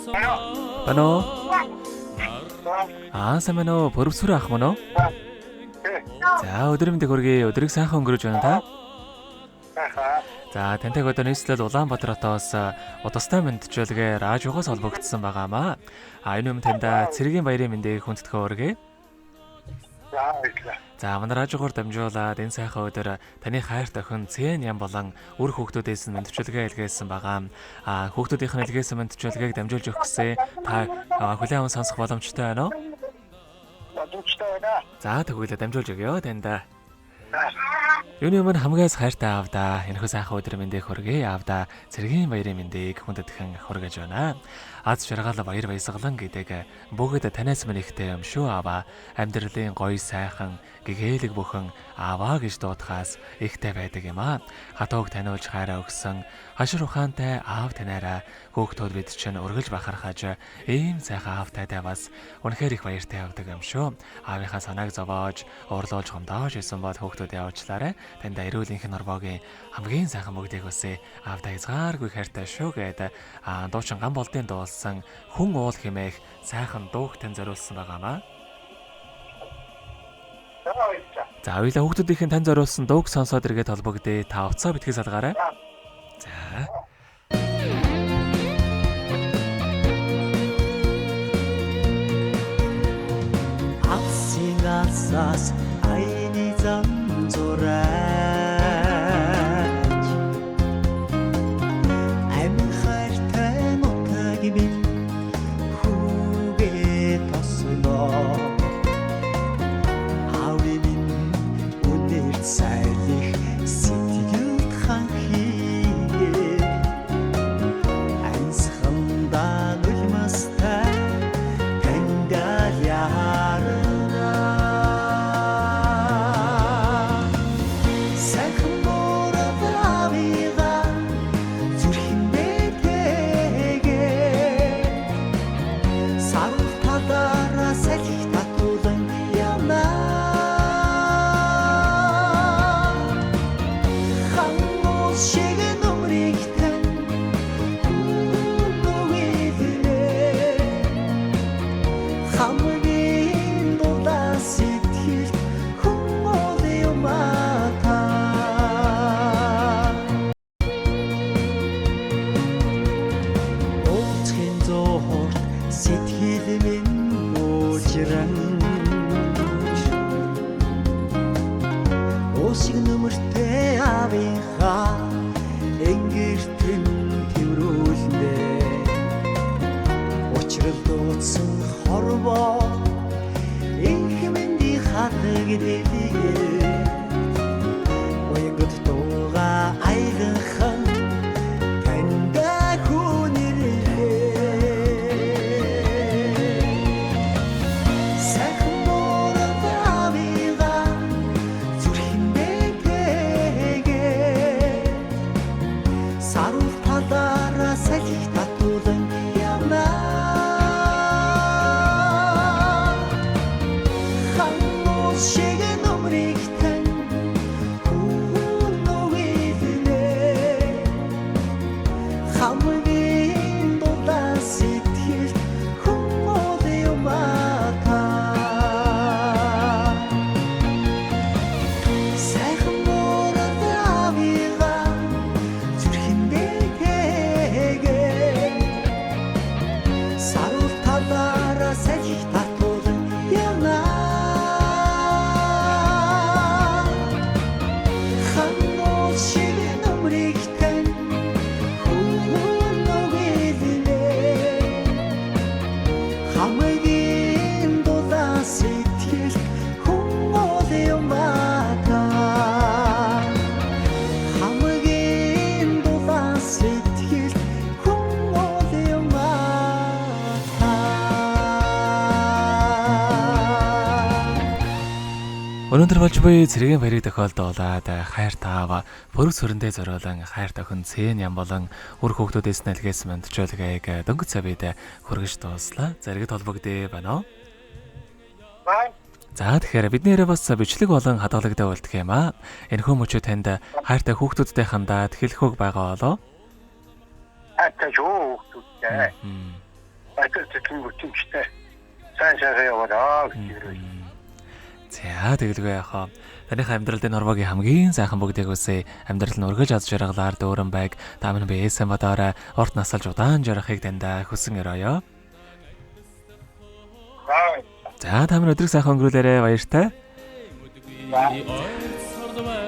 Бано. Самано пөрөвсөр ах мөн үү? За өдөр мэндийг хүргэе. Өдрийг сайхан өнгөрөөж байна та. За тантай одоо нийслэл Улаанбаатар хотоос удастай мэдчилгээ радиогоос холбогдсон байгаамаа. Энэ юм танда цэргийн баярын мэндийг хүндэтгэн хүргэе. За манай радиогоор дамжуулаад энэ сайхан өдөр таны хайрт охин Цэн Ям болон үр хүүхдүүдээс мэдчилгээ илгээсэн байгаа. Хүүхдүүдийнх нь илгээсэн мэдчилгээг дамжуулж өгөх гэсэн та хүлээн аван сонсох боломжтой байна уу? Боломжтой байна. За тэгвэл дамжуулж өгье танд. Юуны өмнө хамгаас хайртай аавда энэхүү сайхан өдөр мэндийг хүргэе. Аавда цэргийн баярын мэндийг хүндэтгэн хүргэж байна. Аз жаргал баяр баясгалан гэдэг бүгд танаас минь ихтэй юм шүү аава. Амьдралын гоё сайхан гэгээлэг бүхэн ааваа гэж дуудахаас ихтэй байдаг юм аа. Хатууг таниулж хайраа өгсөн хашир ухаантай аав танаараа хүүхдүүд бид чинь үргэлж бахархаж ийм сайхан аавтайдаа бас үнэхээр их баяртай явдаг юм шүү. Аавынхаа санааг зовоож, уурлуулж гомдоож исэн бол хүүхдүүд явуулчлаарай. Танд эрүүлэнх норвогийн хамгийн сайхан бүгдийг үсэ аавда хязгааргүй хайртай шүү гэдэг дуучин ган болдын дуулсан хүн уул хэмээх сайхан дууг тань зориулсан байгаамаа. За хоёулаа хүүхдүүдийн тань зориулсан дууг сонсоод иргэд холбогдъё. Та уцаа битгий салгаарай. За. Асигасас айни замзураач амин хайртай нутаг минь хүүгээ тосноо аавын минь үнээр сайлих сэтгэлд ханхие ансхандаа нулмастай тандаа яарна Өнөөдөр болж буй цэргийн баярыг тохиолдуулаад хайр таава бүрэг сүрэндээ зориулан хайр тохин Цэн Ям болон үр хүүхдүүдээс нэлгээсэн мэдчилгээг дөнгөж савид хүргэж дууслаа. Зэрэгт холбогдъё байна уу? За тэгэхээр биднээрээ бас бичлэг болон хадгалагтай болдгоо юм аа. Энэхүү мөчөө танд хайртай хүүхдүүдтэй хандаад хэлэхүүг байгаа болоо. Хайртай хүүхдүүдтэй. Айтай тэтгэн гүтэмжтэй. Сайн сайхан яваараа гэж хэлээ. За тэгэлгүй яхаа. Таныхаа амьдралд энэ хорвогийн хамгийн сайхан бүгдийг үсэ. Амьдрал нь өргөж аз жаргалаар дөөрөн байг. Та минь бээсэн бодоорой. Урт насалж удаан жарахыг тандаа хүсэн өрөөё. За та минь өдрийг сайхан өнгөрүүлээрэ баяртай. За.